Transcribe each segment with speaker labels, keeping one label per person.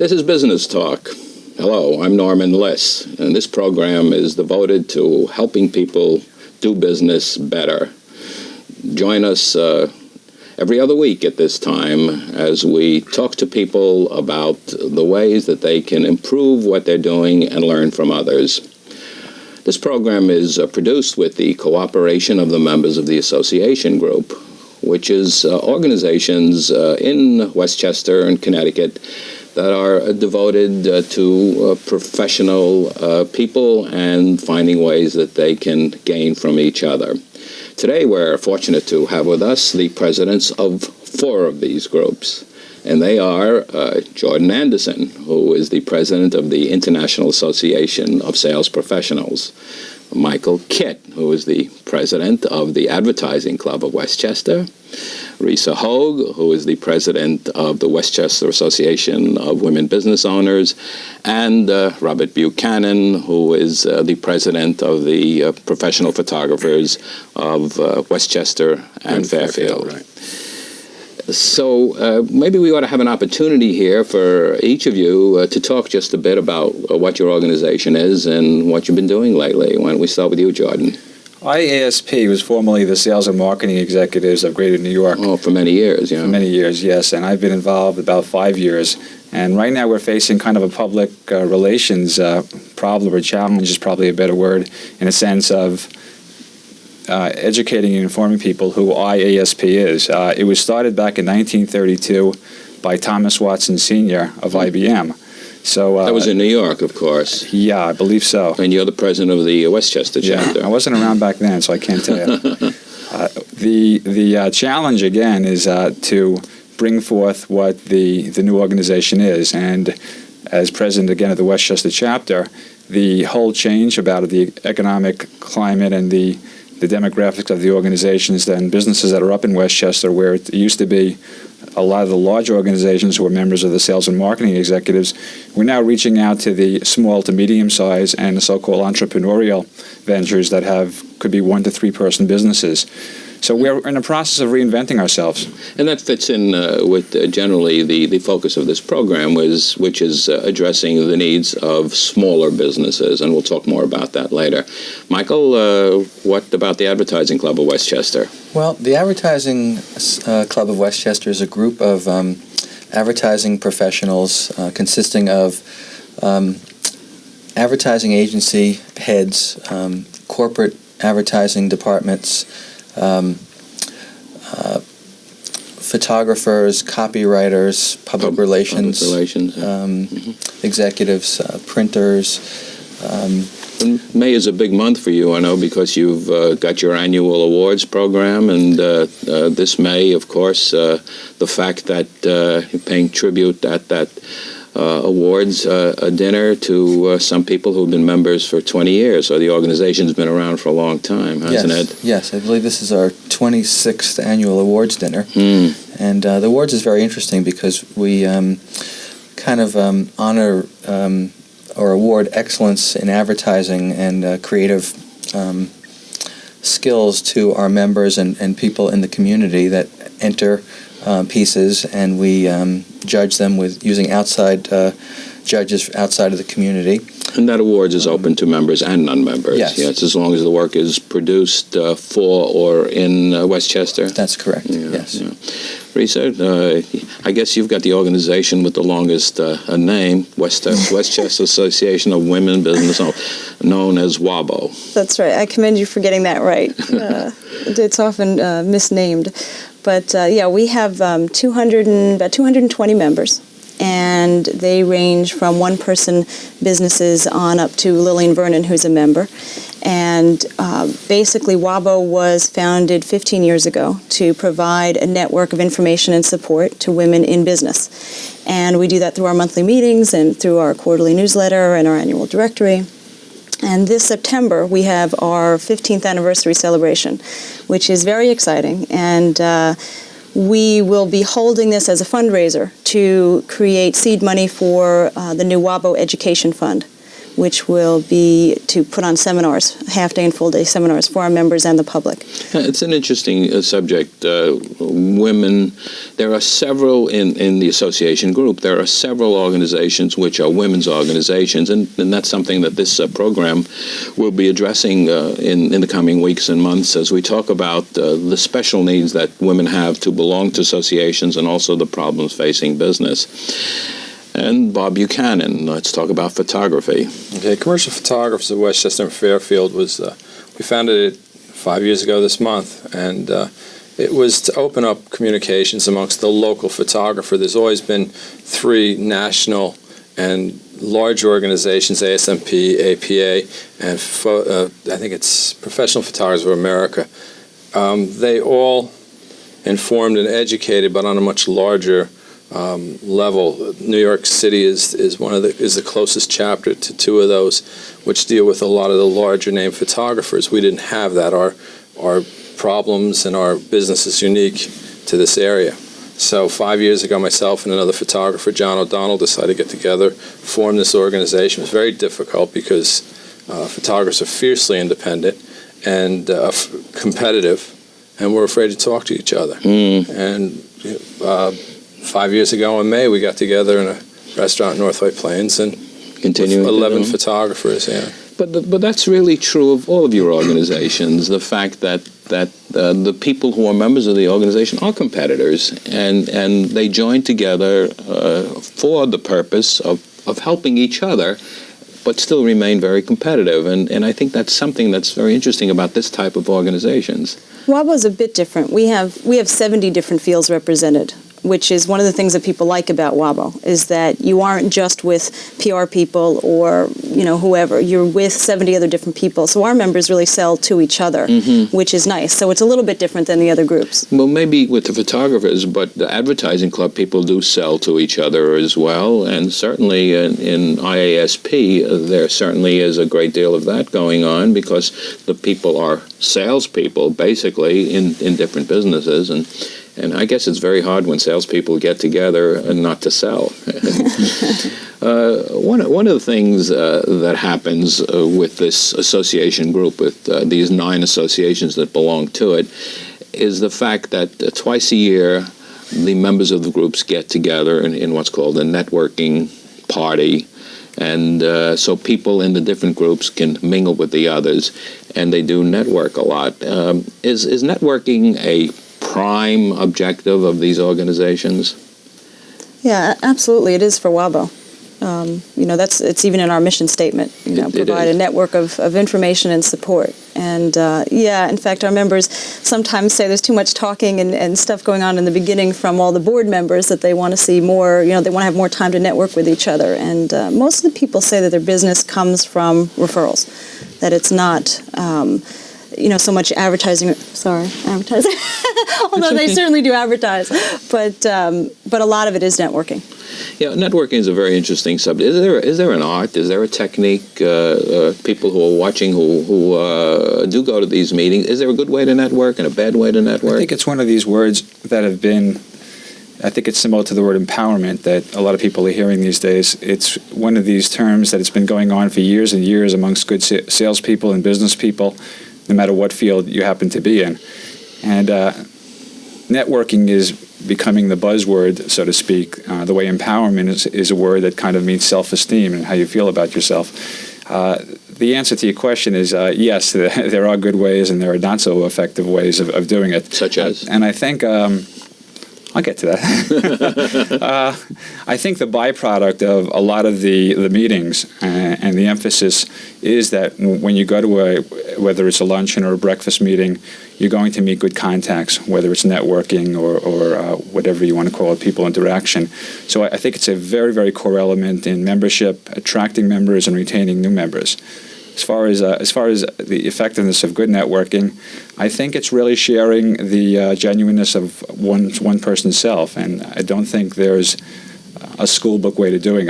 Speaker 1: This is Business Talk. Hello, I'm Norman Liss, and this program is devoted to helping people do business better. Join us every other week at this time as we talk to people about the ways that they can improve what they're doing and learn from others. This program is produced with the cooperation of the members of the Association Group, which is organizations in Westchester and Connecticut that are devoted to professional people and finding ways that they can gain from each other. Today we're fortunate to have with us the presidents of 4 of these groups, and they are Jordan Anderson, who is the president of the International Association of Sales Professionals, Michael Kitt, who is the president of the Advertising Club of Westchester, Risa Hoag, who is the president of the Westchester Association of Women Business Owners, and Robert Buchanan, who is the president of the Professional Photographers of Westchester and Fairfield. Right. So maybe we ought to have an opportunity here for each of you to talk just a bit about what your organization is and what you've been doing lately. Why don't we start with you, Jordan?
Speaker 2: IASP was formerly the Sales and Marketing Executives of Greater New York.
Speaker 1: Oh, for many years, yeah.
Speaker 2: For many years, yes. And I've been involved about 5 years. And right now we're facing kind of a public relations problem, or challenge is probably a better word, in a sense of educating and informing people who IASP is. It was started back in 1932 by Thomas Watson Sr. of IBM. So
Speaker 1: that was in New York, of course.
Speaker 2: Yeah, I believe so.
Speaker 1: And you're the president of the Westchester chapter.
Speaker 2: Yeah, I wasn't around back then, so I can't tell you. The challenge, again, is to bring forth what the new organization is. And as president, again, of the Westchester chapter, the whole change about the economic climate and the demographics of the organizations and businesses that are up in Westchester, where it used to be a lot of the large organizations who were members of the sales and marketing executives, we're now reaching out to the small to medium size and the so-called entrepreneurial ventures that could be 1 to 3 person businesses. So we're in the process of reinventing ourselves.
Speaker 1: And that fits in with generally the focus of this program, which is addressing the needs of smaller businesses, and we'll talk more about that later. Michael, what about the Advertising Club of Westchester?
Speaker 3: Well, the Advertising Club of Westchester is a group of advertising professionals consisting of advertising agency heads, corporate advertising departments, photographers, copywriters, public relations executives, printers.
Speaker 1: May is a big month for you, I know, because you've got your annual awards program, and this May, of course, the fact that you're paying tribute at that awards dinner to some people who've been members for 20 years. So the organization's been around for a long time, hasn't it?
Speaker 3: Yes, I believe this is our 26th annual awards dinner. And the awards is very interesting because we kind of honor or award excellence in advertising and creative skills to our members and people in the community that enter pieces, and we judge them with using outside judges outside of the community.
Speaker 1: And that awards is open to members and non-members.
Speaker 3: Yes.
Speaker 1: Yes, as long as the work is produced for or in Westchester.
Speaker 3: That's correct, yes.
Speaker 1: Yeah. Risa, I guess you've got the organization with the longest name, Westchester Association of Women Business Owners, known as WABO.
Speaker 4: That's right. I commend you for getting that right. It's often misnamed. But yeah, we have about 220 members, and they range from one-person businesses on up to Lillian Vernon, who's a member. And basically, WABO was founded 15 years ago to provide a network of information and support to women in business. And we do that through our monthly meetings and through our quarterly newsletter and our annual directory. And this September, we have our 15th anniversary celebration, which is very exciting. And we will be holding this as a fundraiser to create seed money for the new WABO Education Fund, which will be to put on seminars, half-day and full-day seminars for our members and the public.
Speaker 1: It's an interesting subject. Women, there are several in the association group, there are several organizations which are women's organizations, and that's something that this program will be addressing in the coming weeks and months as we talk about the special needs that women have to belong to associations and also the problems facing business. And Bob Buchanan, let's talk about photography.
Speaker 5: Okay, Commercial Photographers of Westchester and Fairfield was, we founded it 5 years ago this month, and it was to open up communications amongst the local photographer. There's always been 3 national and large organizations, ASMP, APA, and I think it's Professional Photographers of America. They all informed and educated, but on a much larger level. New York City is the closest chapter to 2 of those, which deal with a lot of the larger name photographers. We didn't have that. Our problems and our business is unique to this area. So 5 years ago, myself and another photographer, John O'Donnell, decided to get together, form this organization. It was very difficult because photographers are fiercely independent and competitive, and we're afraid to talk to each other. And 5 years ago in May, we got together in a restaurant in North White Plains and
Speaker 1: Continuing
Speaker 5: 11 photographers, yeah.
Speaker 1: But that's really true of all of your organizations, the fact that the people who are members of the organization are competitors, and they join together for the purpose of helping each other, but still remain very competitive. And I think that's something that's very interesting about this type of organizations.
Speaker 4: WABO's a bit different. We have 70 different fields represented, which is one of the things that people like about WABO, is that you aren't just with PR people or, whoever. You're with 70 other different people. So our members really sell to each other, which is nice. So it's a little bit different than the other groups.
Speaker 1: Well, maybe with the photographers, but the advertising club people do sell to each other as well. And certainly in IASP, there certainly is a great deal of that going on because the people are salespeople, basically, in different businesses. And I guess it's very hard when salespeople get together and not to sell. One of the things that happens with this association group, with these 9 associations that belong to it, is the fact that twice a year the members of the groups get together in what's called a networking party. And so people in the different groups can mingle with the others, and they do network a lot. Is networking a prime objective of these organizations?
Speaker 4: Yeah, absolutely. It is for WABO. It's even in our mission statement. Provide a network of information and support. And in fact, our members sometimes say there's too much talking and stuff going on in the beginning from all the board members that they want to see more. They want to have more time to network with each other. And most of the people say that their business comes from referrals, that it's not. So much advertising. Although they certainly do advertise, but a lot of it is networking.
Speaker 1: Yeah, networking is a very interesting subject. Is there an art? Is there a technique? People who are watching who do go to these meetings, is there a good way to network and a bad way to network?
Speaker 2: I think it's one of these words that have been. I think it's similar to the word empowerment that a lot of people are hearing these days. It's one of these terms that it's been going on for years and years amongst good salespeople and business people, no matter what field you happen to be in. And networking is becoming the buzzword, so to speak, the way empowerment is a word that kind of means self-esteem and how you feel about yourself. The answer to your question is yes, there are good ways and there are not so effective ways of doing it.
Speaker 1: Such as?
Speaker 2: And I think... I'll get to that. I think the byproduct of a lot of the meetings and the emphasis is that when you go to whether it's a luncheon or a breakfast meeting, you're going to meet good contacts, whether it's networking or whatever you want to call it, people interaction. So I think it's a very, very core element in membership, attracting members and retaining new members. As far as the effectiveness of good networking, I think it's really sharing the genuineness of one person's self, and I don't think there's a school book way to doing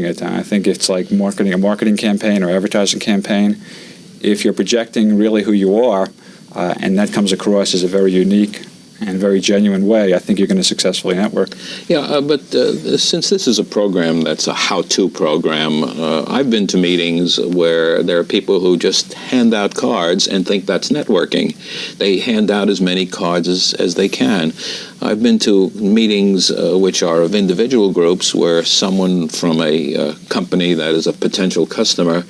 Speaker 2: it. I think it's like a marketing campaign or advertising campaign. If you're projecting really who you are, and that comes across as a very unique and very genuine way, I think you're going to successfully network.
Speaker 1: Yeah, but since this is a program that's a how-to program, I've been to meetings where there are people who just hand out cards and think that's networking. They hand out as many cards as they can. I've been to meetings which are of individual groups where someone from a company that is a potential customer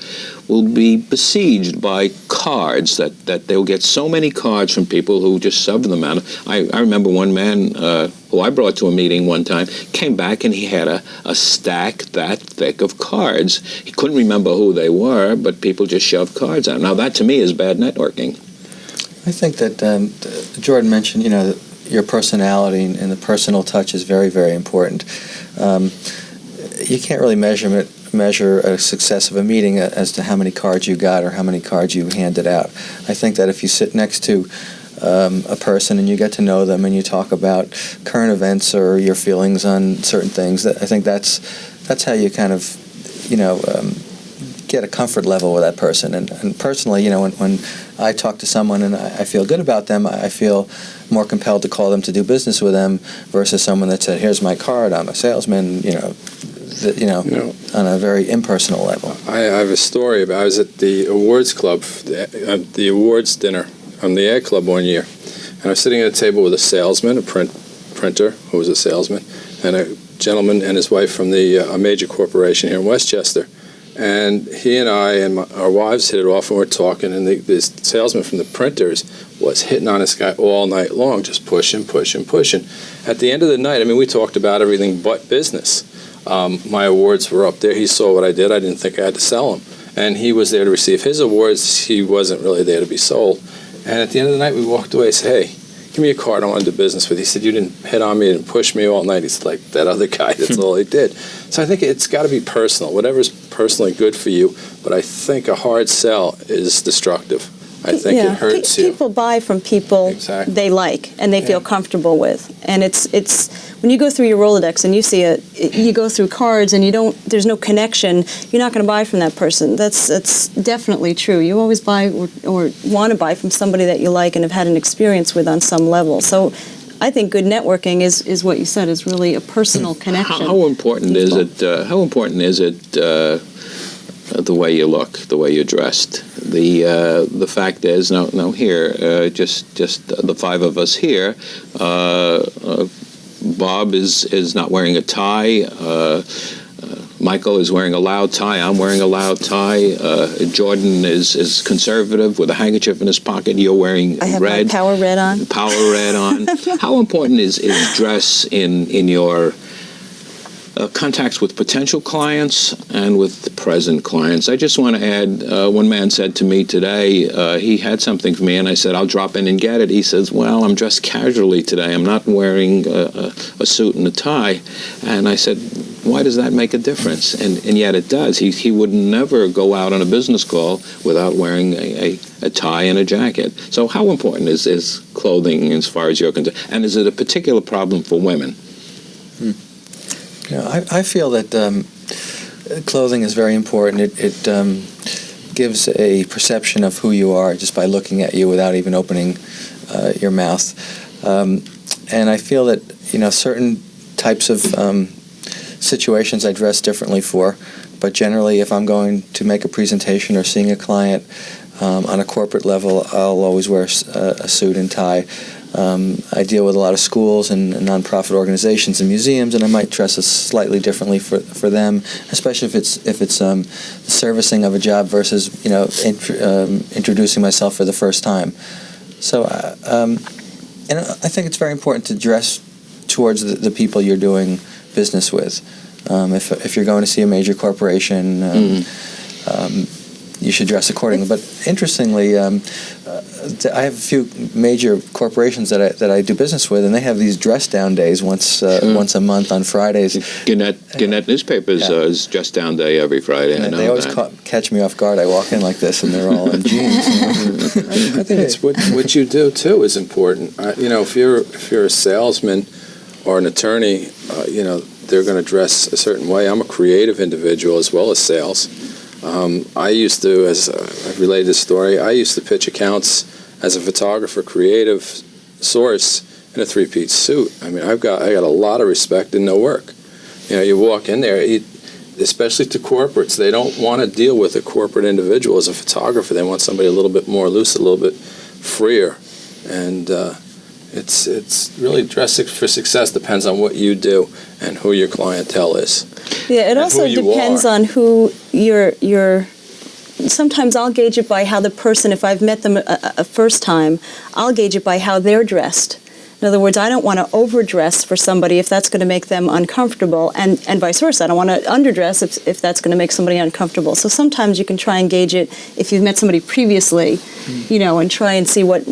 Speaker 1: will be besieged by cards, that they'll get so many cards from people who just shove them out. I remember one man who I brought to a meeting one time came back and he had a stack that thick of cards. He couldn't remember who they were, but people just shoved cards out. Now that to me is bad networking.
Speaker 3: I think that Jordan mentioned, your personality and the personal touch is very, very important. You can't really measure a success of a meeting as to how many cards you got or how many cards you handed out. I think that if you sit next to a person and you get to know them and you talk about current events or your feelings on certain things, I think that's how you kind of, get a comfort level with that person. And personally, when I talk to someone and I feel good about them, I feel more compelled to call them to do business with them versus someone that said, "Here's my card, I'm a salesman," on a very impersonal level.
Speaker 5: I have a story about, I was at the awards club, the awards dinner on the Ad Club one year, and I was sitting at a table with a salesman, a printer who was a salesman, and a gentleman and his wife from a major corporation here in Westchester. And he and I and our wives hit it off and we're talking, and this salesman from the printers was hitting on this guy all night long, just pushing. At the end of the night, we talked about everything but business. My awards were up there. He saw what I did. I didn't think I had to sell him. And he was there to receive his awards. He wasn't really there to be sold. And at the end of the night, we walked away and said, "Hey, give me a card. I want to do business with you." He said, "You didn't hit on me and push me all night." He's like, "That other guy, that's all he did." So I think it's got to be personal, whatever's personally good for you. But I think a hard sell is destructive. I think it hurts you.
Speaker 4: People buy from people
Speaker 5: Exactly.
Speaker 4: they like and they feel comfortable with. And it's when you go through your Rolodex and you see you go through cards and there's no connection, you're not going to buy from that person. That's definitely true. You always buy or want to buy from somebody that you like and have had an experience with on some level. So I think good networking is what you said, is really a personal connection.
Speaker 1: How important is it? How important is it? The way you look, the way you're dressed. The fact is, now here, just the five of us here. Bob is not wearing a tie. Michael is wearing a loud tie. I'm wearing a loud tie. Jordan is conservative with a handkerchief in his pocket. You're wearing
Speaker 4: I have
Speaker 1: red.
Speaker 4: my Power Red on.
Speaker 1: Power red on. How important is dress in your contacts with potential clients and with present clients? I just want to add, one man said to me today, he had something for me, and I said, "I'll drop in and get it." He says, "Well, I'm dressed casually today. I'm not wearing a suit and a tie." And I said, "Why does that make a difference?" And yet it does. He would never go out on a business call without wearing a tie and a jacket. So how important is clothing as far as you're concerned? And is it a particular problem for women?
Speaker 3: I feel that clothing is very important. It gives a perception of who you are just by looking at you without even opening your mouth. And I feel that certain types of situations I dress differently for, but generally if I'm going to make a presentation or seeing a client on a corporate level, I'll always wear a suit and tie. I deal with a lot of schools and nonprofit organizations and museums, and I might dress slightly differently for them, especially if it's the servicing of a job versus introducing myself for the first time. So, and I think it's very important to dress towards the people you're doing business with. If you're going to see a major corporation, you should dress accordingly. But interestingly, I have a few major corporations that I do business with, and they have these dress down days once a month on Fridays.
Speaker 1: Gannett Newspapers is dress down day every Friday.
Speaker 3: And they always catch me off guard. I walk in like this, and they're all in jeans.
Speaker 5: I think it's what you do too is important. If you're a salesman or an attorney, they're going to dress a certain way. I'm a creative individual as well as sales. I used to, as I've related this story, I used to pitch accounts as a photographer, creative source, in a three-piece suit. I mean, I got a lot of respect and no work. You walk in there, especially to corporates, they don't want to deal with a corporate individual as a photographer. They want somebody a little bit more loose, a little bit freer, and it's really dress for success depends on what you do and who your clientele is.
Speaker 4: Yeah, it also depends on who you're. Sometimes I'll gauge it by how the person, if I've met them a first time, I'll gauge it by how they're dressed. In other words, I don't want to overdress for somebody if that's going to make them uncomfortable, and vice versa. I don't want to underdress if that's going to make somebody uncomfortable. So sometimes you can try and gauge it if you've met somebody previously, and try and see what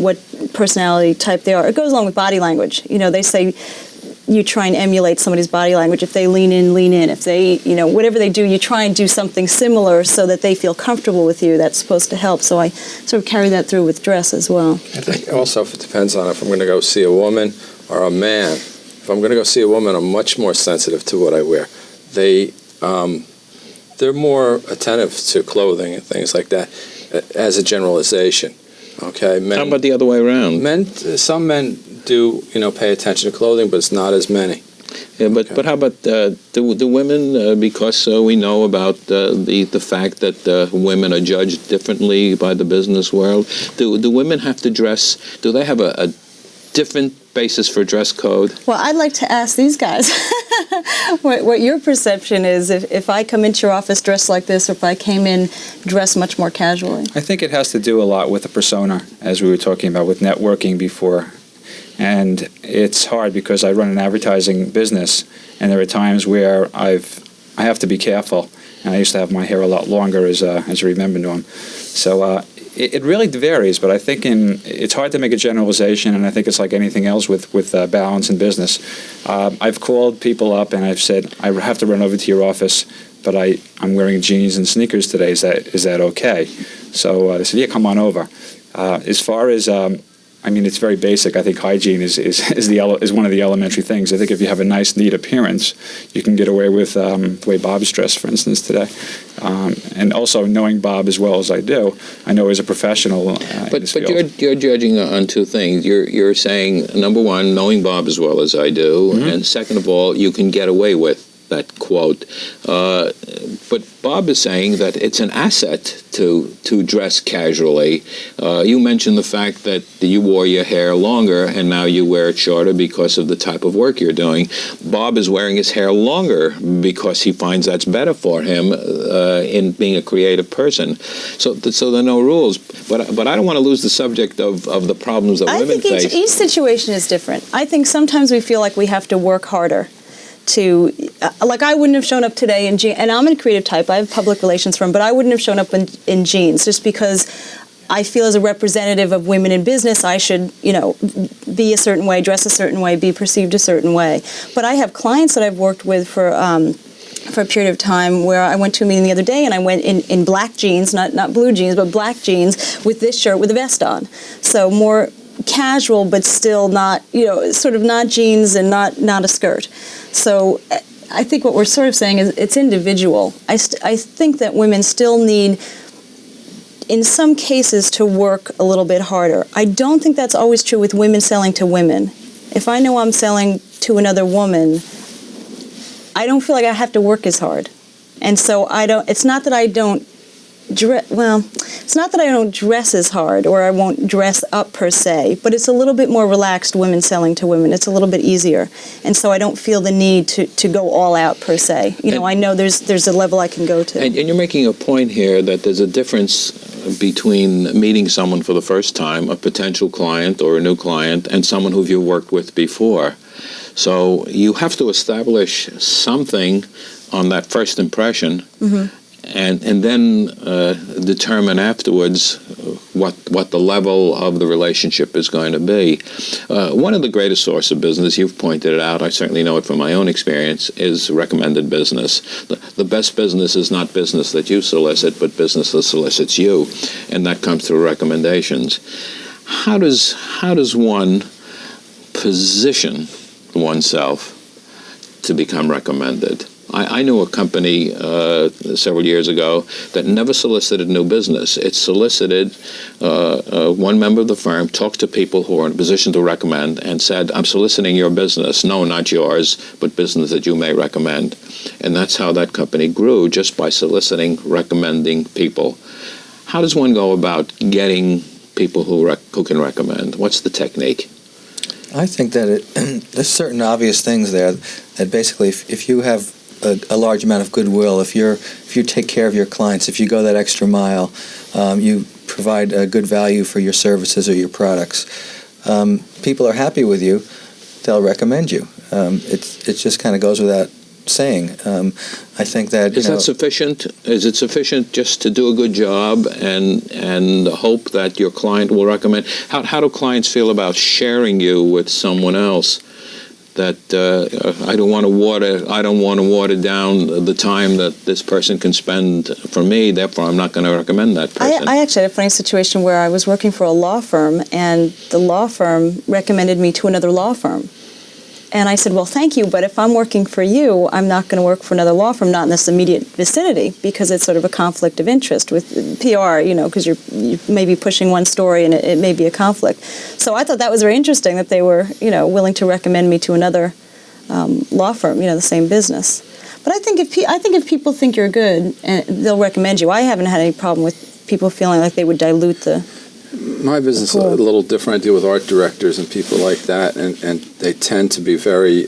Speaker 4: personality type they are. It goes along with body language. They say you try and emulate somebody's body language. If they lean in, lean in. If they, whatever they do, you try and do something similar so that they feel comfortable with you. That's supposed to help. So I sort of carry that through with dress as well.
Speaker 5: I think also it depends on if I'm going to go see a woman or a man. If I'm going to go see a woman, I'm much more sensitive to what I wear. They're more attentive to clothing and things like that, as a generalization. Okay. Men,
Speaker 1: How about the other way around?
Speaker 5: Some men do pay attention to clothing, but it's not as many.
Speaker 1: Yeah, but how about do women? Because we know about the fact that women are judged differently by the business world. Do women have to dress? Do they have a different basis for dress code?
Speaker 4: Well, I'd like to ask these guys what your perception is if I come into your office dressed like this, or if I came in dressed much more casually.
Speaker 2: I think it has to do a lot with the persona, as we were talking about with networking before. And it's hard because I run an advertising business, and there are times where I have to be careful. And I used to have my hair a lot longer, as you remember, Norm. So it really varies, but I think it's hard to make a generalization, and I think it's like anything else with balance in business. I've called people up and I've said, I have to run over to your office, but I'm wearing jeans and sneakers today. Is that okay? So they said, yeah, come on over. As far as it's very basic. I think hygiene is one of the elementary things. I think if you have a nice, neat appearance, you can get away with the way Bob's dressed, for instance, today. And also knowing Bob as well as I do, I know as a professional.
Speaker 1: But you're judging on two things. You're saying, number one, knowing Bob as well as I do, and second of all, you can get away with that quote. But Bob is saying that it's an asset to dress casually. You mentioned the fact that you wore your hair longer and now you wear it shorter because of the type of work you're doing. Bob is wearing his hair longer because he finds that's better for him in being a creative person. So there are no rules. But I don't want to lose the subject of the problems that women face.
Speaker 4: I think each situation is different. I think sometimes we feel like we have to work harder to, like I wouldn't have shown up today in jeans, and I'm a creative type, I have a public relations firm, but I wouldn't have shown up in jeans just because I feel as a representative of women in business, I should, be a certain way, dress a certain way, be perceived a certain way. But I have clients that I've worked with for a period of time where I went to a meeting the other day and I went in black jeans, not blue jeans, but black jeans with this shirt with a vest on. So more casual, but still not, sort of not jeans and not a skirt. So I think what we're sort of saying is it's individual. I think that women still need, in some cases, to work a little bit harder. I don't think that's always true with women selling to women. If I know I'm selling to another woman, I don't feel like I have to work as hard. And so it's not that I don't it's not that I don't dress as hard or I won't dress up per se, but it's a little bit more relaxed women selling to women. It's a little bit easier. And so I don't feel the need to go all out per se. I know there's a level I can go to.
Speaker 1: And you're making a point here that there's a difference between meeting someone for the first time, a potential client or a new client, and someone who you've worked with before. So you have to establish something on that first impression. Mm-hmm. And then determine afterwards what the level of the relationship is going to be. One of the greatest sources of business, you've pointed it out, I certainly know it from my own experience, is recommended business. The best business is not business that you solicit, but business that solicits you, and that comes through recommendations. How does one position oneself to become recommended? I knew a company several years ago that never solicited new business. It solicited one member of the firm, talked to people who are in a position to recommend, and said, I'm soliciting your business. No, not yours, but business that you may recommend. And that's how that company grew, just by soliciting, recommending people. How does one go about getting people who can recommend? What's the technique?
Speaker 3: I think that there's certain obvious things there that basically if you have a large amount of goodwill, if you take care of your clients, if you go that extra mile, you provide a good value for your services or your products, people are happy with you, they'll recommend you. It just kind of goes without saying. I think that
Speaker 1: is that sufficient? Is it sufficient just to do a good job and hope that your client will recommend? How do clients feel about sharing you with someone else? That I don't want to water down the time that this person can spend for me. Therefore, I'm not going to recommend that person.
Speaker 4: I actually had a funny situation where I was working for a law firm, and the law firm recommended me to another law firm. And I said, well, thank you, but if I'm working for you, I'm not going to work for another law firm, not in this immediate vicinity, because it's sort of a conflict of interest with PR, because you may be pushing one story and it may be a conflict. So I thought that was very interesting that they were, willing to recommend me to another law firm, the same business. But I think if people think you're good, they'll recommend you. I haven't had any problem with people feeling like they would dilute the...
Speaker 5: My business is a little different. I deal with art directors and people like that, and they tend to be very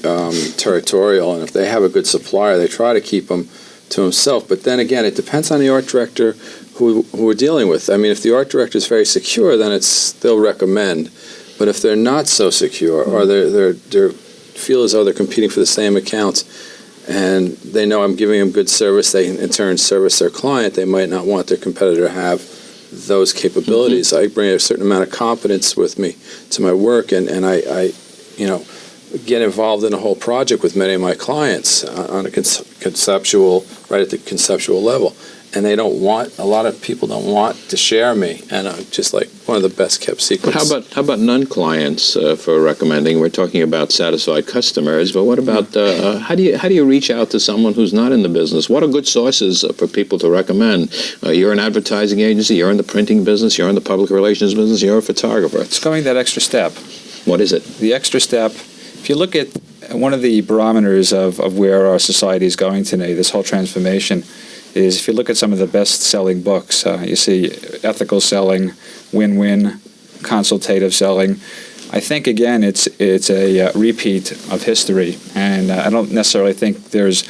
Speaker 5: territorial, and if they have a good supplier, they try to keep them to himself. But then again, it depends on the art director who we're dealing with. I mean, if the art director is very secure, then they'll recommend. But if they're not so secure, or they feel as though they're competing for the same accounts, and they know I'm giving them good service, they in turn service their client, they might not want their competitor to have those capabilities. I bring a certain amount of competence with me to my work, and I get involved in a whole project with many of my clients on a conceptual, right at the conceptual level. And a lot of people don't want to share me, and I'm just like one of the best kept secrets.
Speaker 1: But how about non-clients for recommending? We're talking about satisfied customers, but what about how do you reach out to someone who's not in the business? What are good sources for people to recommend? You're an advertising agency, you're in the printing business, you're in the public relations business, you're a photographer.
Speaker 2: It's going that extra step.
Speaker 1: What is it?
Speaker 2: The extra step. If you look at one of the barometers of where our society is going today, this whole transformation, is if you look at some of the best-selling books, you see ethical selling, win-win, consultative selling. I think, again, it's a repeat of history, and I don't necessarily think there's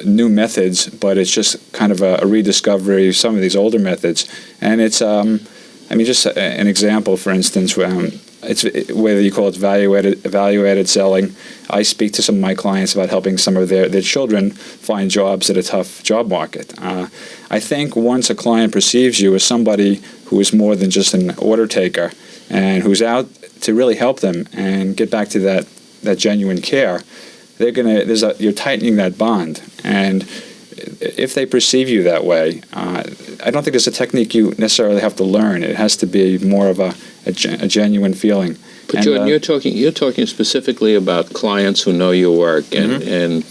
Speaker 2: new methods, but it's just kind of a rediscovery of some of these older methods. And it's, just an example, for instance, it's whether you call it value-added selling. I speak to some of my clients about helping some of their children find jobs at a tough job market. I think once a client perceives you as somebody who is more than just an order taker and who's out to really help them and get back to that genuine care, you're tightening that bond. And if they perceive you that way, I don't think it's a technique you necessarily have to learn. It has to be more of a genuine feeling.
Speaker 1: But
Speaker 2: and,
Speaker 1: Jordan, you're talking specifically about clients who know your work, and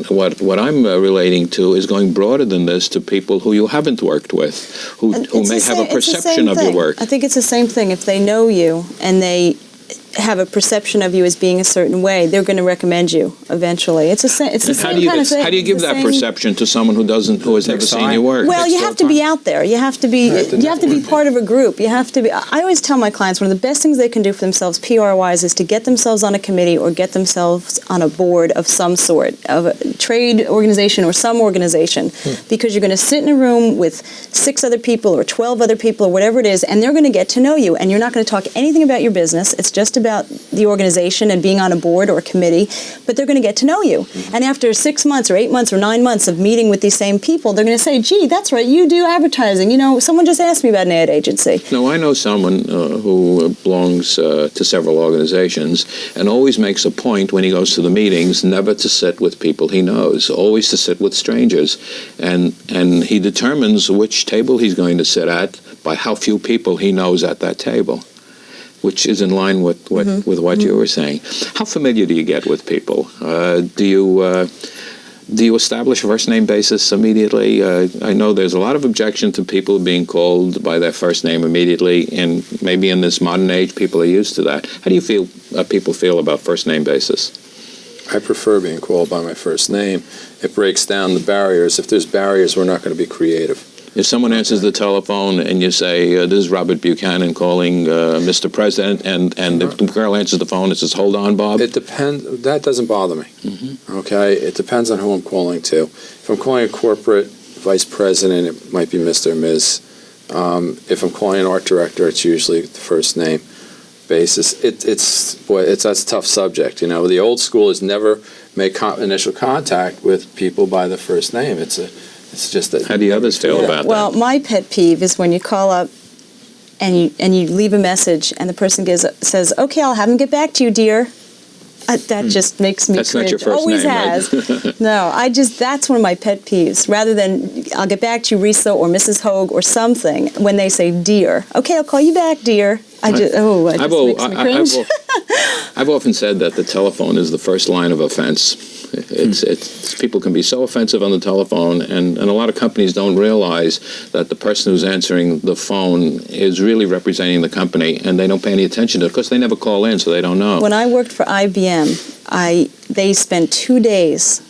Speaker 1: what I'm relating to is going broader than this to people who you haven't worked with, who may have a perception of your work.
Speaker 4: I think it's the same thing. If they know you and they have a perception of you as being a certain way, they're going to recommend you eventually. It's the same kind of thing.
Speaker 1: How do you give that perception to someone who has never seen your work?
Speaker 4: Well, you have to be out there. You have to be part of a group. You have to be. I always tell my clients one of the best things they can do for themselves PR-wise is to get themselves on a committee or get themselves on a board of some sort, of a trade organization or some organization, because you're going to sit in a room with 6 other people or 12 other people or whatever it is, and they're going to get to know you, and you're not going to talk anything about your business. It's just about the organization and being on a board or a committee, but they're going to get to know you. And after 6 months or 8 months or 9 months of meeting with these same people, they're going to say, gee, that's right, you do advertising. Someone just asked me about an ad agency.
Speaker 1: No, I know someone who belongs to several organizations and always makes a point when he goes to the meetings never to sit with people he knows, always to sit with strangers. And he determines which table he's going to sit at by how few people he knows at that table, which is in line with what you were saying. How familiar do you get with people? Do you establish a first name basis immediately? I know there's a lot of objection to people being called by their first name immediately, and maybe in this modern age, people are used to that. How do you feel people feel about first name basis?
Speaker 5: I prefer being called by my first name. It breaks down the barriers. If there's barriers, we're not going to be creative.
Speaker 1: If someone answers the telephone and you say, this is Robert Buchanan calling Mr. President, and the girl answers the phone and says, hold on, Bob?
Speaker 5: It depends. That doesn't bother me. Okay? It depends on who I'm calling to. If I'm calling a corporate vice president, it might be Mr. or Ms. If I'm calling an art director, it's usually the first name basis. That's a tough subject. You know, the old school is never make initial contact with people by the first name. It's just that.
Speaker 1: How do the others feel about
Speaker 4: Well,
Speaker 1: that?
Speaker 4: my pet peeve is when you call up and you leave a message and the person says, "Okay, I'll have them get back to you, dear." That just makes me
Speaker 1: That's
Speaker 4: cringe.
Speaker 1: not your first
Speaker 4: Always
Speaker 1: name,
Speaker 4: has.
Speaker 1: right?
Speaker 4: No, that's one of my pet peeves. Rather than I'll get back to you, Risa or Mrs. Hoag or something, when they say dear. Okay, I'll call you back, dear. It just makes me cringe.
Speaker 1: I've often said that the telephone is the first line of offense. It's people can be so offensive on the telephone, and a lot of companies don't realize that the person who's answering the phone is really representing the company, and they don't pay any attention to it because they never call in, so they don't know.
Speaker 4: When I worked for IBM, they spent 2 days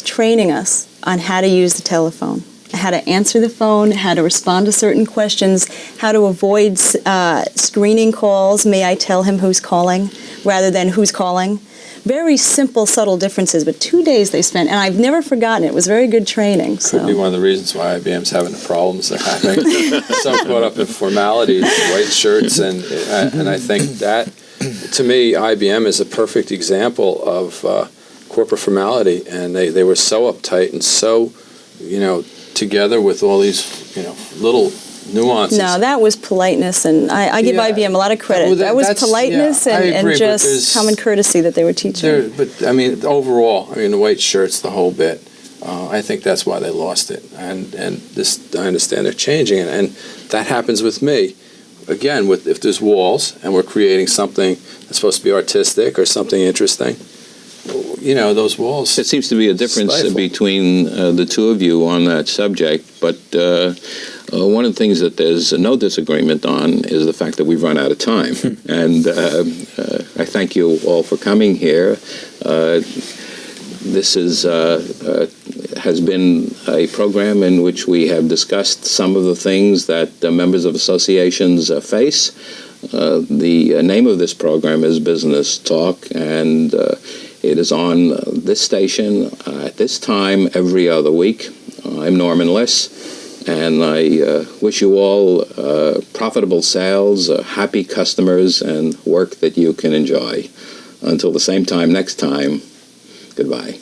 Speaker 4: training us on how to use the telephone, how to answer the phone, how to respond to certain questions, how to avoid screening calls. May I tell him who's calling rather than who's calling? Very simple, subtle differences, but 2 days they spent, and I've never forgotten it. It was very good training.
Speaker 5: Could be one of the reasons why IBM's having the problems they're having. So caught up in formalities, white shirts, and I think that, to me, IBM is a perfect example of corporate formality, and they were so uptight and so, together with all these, little nuances.
Speaker 4: No, that was politeness, and I give IBM a lot of credit.
Speaker 5: Well,
Speaker 4: that was politeness
Speaker 5: I agree,
Speaker 4: and just common courtessy that they were teaching.
Speaker 5: But, I mean, overall, the white shirts, the whole bit, I think that's why they lost it. And this, I understand they're changing it, and that happens with me. Again, if there's walls, and we're creating something that's supposed to be artistic or something interesting, those walls.
Speaker 1: There seems to be a difference between the two of you on that subject, but one of the things that there's no disagreement on is the fact that we've run out of time. And I thank you all for coming here. This has been a program in which we have discussed some of the things that members of associations face. The name of this program is Business Talk, and it is on this station at this time every other week. I'm Norman Liss, and I wish you all profitable sales, happy customers, and work that you can enjoy. Until the same time next time, goodbye.